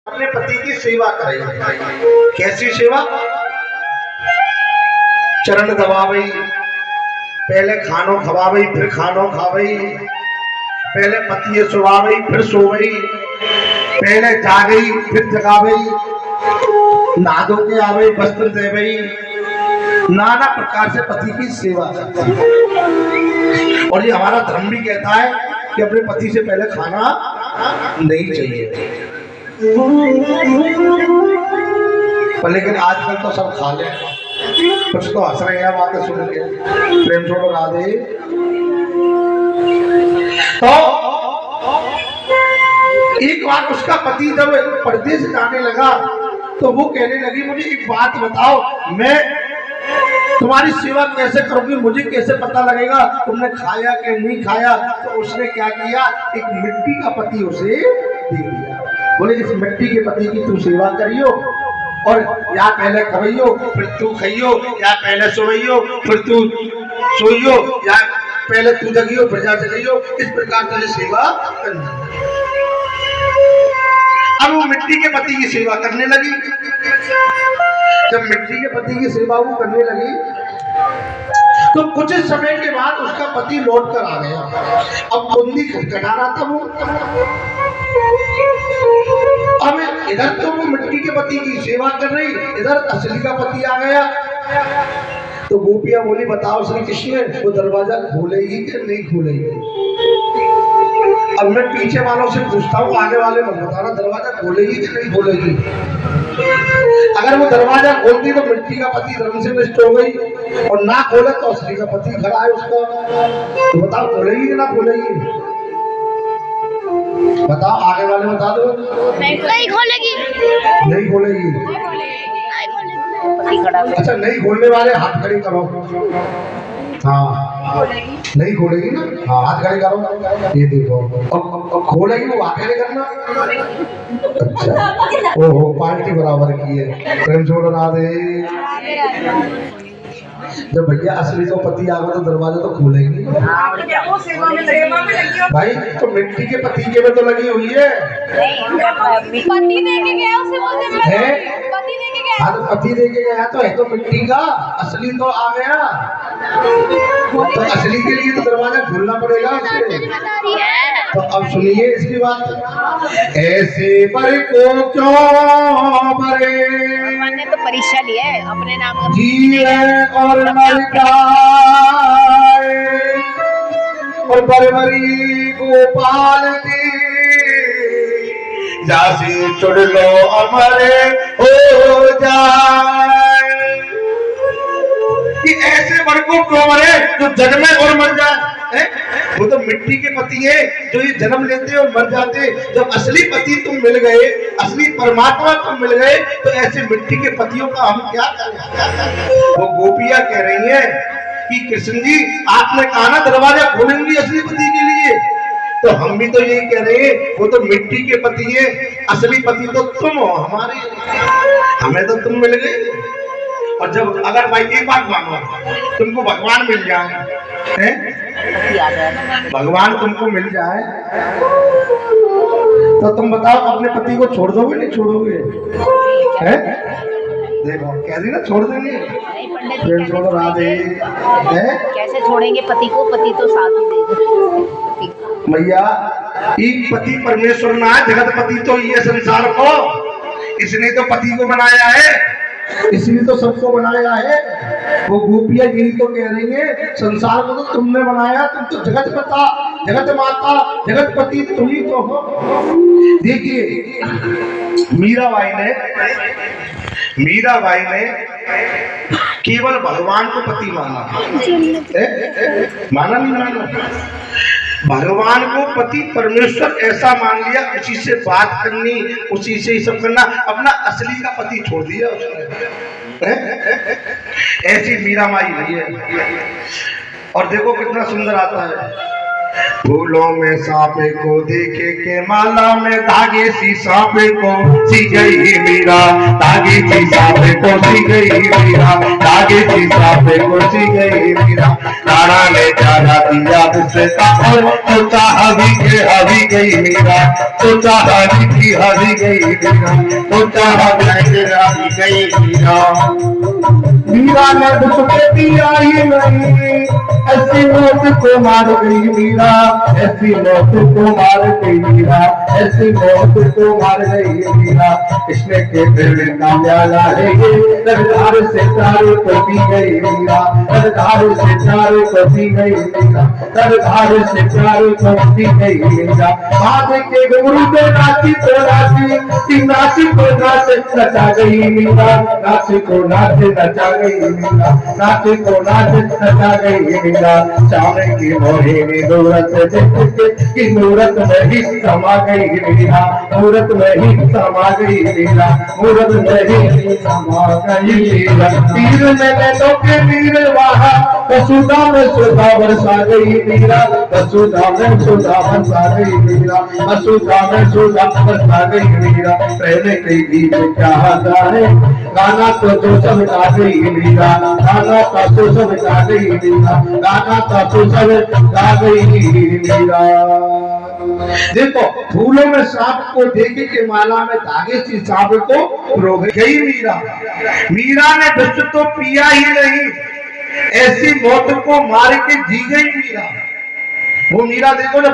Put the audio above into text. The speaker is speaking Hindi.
अपने पति की सेवा करें। कैसी सेवा? चरण दबावई, पहले खानो खवावई फिर खानो खावई, पहले पतिये सुवावई फिर सोवई, पहले जागई फिर जगावई, नादो के आवई वस्त्र देवई, नाना प्रकार से पति की सेवा करती है। और ये हमारा धर्म भी कहता है कि अपने पति से पहले खाना नहीं चाहिए। पर लेकिन आजकल तो सब खा ले, कुछ तो हंस रहे हैं बातें सुन के। प्रेम छोड़ो राधे। तो एक बार उसका पति जब परदेश जाने लगा तो वो कहने लगी, मुझे एक बात बताओ, मैं तुम्हारी सेवा कैसे करूंगी, मुझे कैसे पता लगेगा तुमने खाया कि नहीं खाया? तो उसने क्या किया, एक मिट्टी का पति उसे दे दिया। बोले इस मिट्टी के पति की तू सेवा करियो, और या पहले खवैयो फिर तू खइयो, या पहले सोइयो फिर तू सोइयो, या पहले तू जगियो फिर जा जगियो, इस प्रकार तुझे सेवा करनी। अब वो मिट्टी के पति की सेवा करने लगी। जब मिट्टी के पति की सेवा वो करने लगी तो कुछ समय के बाद उसका पति लौट कर आ गया। अब कुंडी खटखटा रहा था वो। अब इधर तो वो मिट्टी के पति की सेवा कर रही, इधर असली का पति आ गया। तो गोपियां बोली, बताओ श्री कृष्ण वो दरवाजा खोलेगी कि नहीं खोलेगी? अब मैं पीछे वालों से पूछता हूँ, आगे वाले मत बताना, दरवाजा खोलेगी कि नहीं खोलेगी? अगर वो दरवाजा खोलती तो मिट्टी का पति धर्म से नष्ट हो गई, और ना खोले तो असली का पति खड़ा है उसका। तो बताओ खोलेगी कि ना खोलेगी? बताओ, आगे वाले बता दो। नहीं खोलेगी। नहीं खोलेगी। अच्छा, नहीं खोलने वाले हाथ खड़े करो। हाँ, नहीं खोलेगी ना? हाँ, हाथ खड़े करो। ये देखो, और खोलेगी वो हाथ खड़े करना। अच्छा, ओहो, पार्टी बराबर की है। प्रेम छोड़ो राधे। जब भैया असली तो पति आ गया तो दरवाजा तो खोलेंगे भाई। तो मिट्टी के पति के में तो लगी हुई है। पति देके गया उसे, पति देके गया। हाँ, पति देके गया तो है तो मिट्टी का, असली तो आ गया। तो असली के लिए तो दरवाजा खोलना पड़ेगा उसे। तो अब सुनिए इसकी बात। ऐसे बर को क्यों बरे, मैंने तो परीक्षा ली है अपने नाम जिए और मर जाए, और बरबरी गोपाल की जासी चुड़ लो अमरे हो जाए। कि ऐसे बर को क्यों मरे जो जन्मे और मर जाए? वो तो मिट्टी के पति है जो ये जन्म लेते और मर जाते। जब असली पति तुम मिल गए, असली परमात्मा तुम मिल गए, तो ऐसे मिट्टी के पतियों का हम क्या करें? वो गोपियां कह रही हैं कि कृष्ण जी आपने कहा ना दरवाजा खोलेंगी असली पति के लिए, तो हम भी तो यही कह रहे हैं, वो तो मिट्टी के पति है, असली पति तो तुम हो हमारे, हमें तो तुम मिल गए। और जब अगर भाई एक बात मानो, तुमको भगवान मिल जाए, भगवान तुमको मिल जाए, तो तुम बताओ अपने पति को छोड़ दोगे नहीं छोड़ोगे? हैं? देखो कह दी ना, छोड़ देंगे। छोड़ो राधे। कैसे छोड़ेंगे पति को? पति तो साथ ही देगा भैया। एक पति परमेश्वर ना है, जगत पति तो ये संसार को, इसने तो पति को बनाया है, इसलिए तो सबको बनाया है। वो गोपियां यही तो कह रही है, संसार को तो तुमने बनाया, तुम तो जगत पिता, जगत माता, जगत पति तुम ही तो हो। देखिए मीराबाई ने केवल भगवान को पति माना, माना नहीं माना? भगवान को पति परमेश्वर ऐसा मान लिया, उसी से बात करनी, उसी से ही सब करना, अपना असली का पति छोड़ दिया उसने। ऐसी मीरा माई हुई है। और देखो कितना सुंदर आता है, फूलों में सांपे को देखे के माला में धागे सी सांपे को सी गई मीरा, धागे सी सांपे को सी गई मीरा, धागे सी सांपे को सी गई मीरा। राणा ने जाना दिया उसे और सोचा हवी गई मीरा, सोचा हवी गई मीरा, सोचा हवी गई मीरा। मीरा ने दुष्ट दिया ही नहीं, ऐसी मौत को मार गई मीरा, ऐसी मौत को मार गई मीरा, ऐसी मौत को मार गई मीरा। कृष्ण के प्रेम का प्याला है ये, सरदार से चारों को पी गई मीरा, सरदार से चारों को पी गई मीरा, सरदार से चारों को पी गई मीरा। बाबे के गुरु को नाची तो नाची, नाची को नाच नचा गई मीरा, नाची को नाच नचा गई मीरा, नाची को नाच नचा गई मीरा। चावे की मोहिनी नूरत की नूरत में ही समा गई मीरा, मूरत में ही समा गई मीरा, मूरत में ही समा गई मीरा। तीर में नैनों के वीर वहा, वसुधा में सुधा बरसा गई मीरा, वसुधा में सुधा बरसा गई मीरा, वसुधा में सुधा बरसा गई मीरा। पहले कई गीत क्या गाने, गाना तो सब गा गई मीरा, गाना तो सब गा गई मीरा, गाना तो सब गा गई मीरा। देखो फूलों में सांप को देखे के माला में धागे सी सांप को रो गई मीरा। मीरा ने विष तो पिया ही नहीं, ऐसी मौत को मार के जी गई मीरा। वो मीरा देखो ना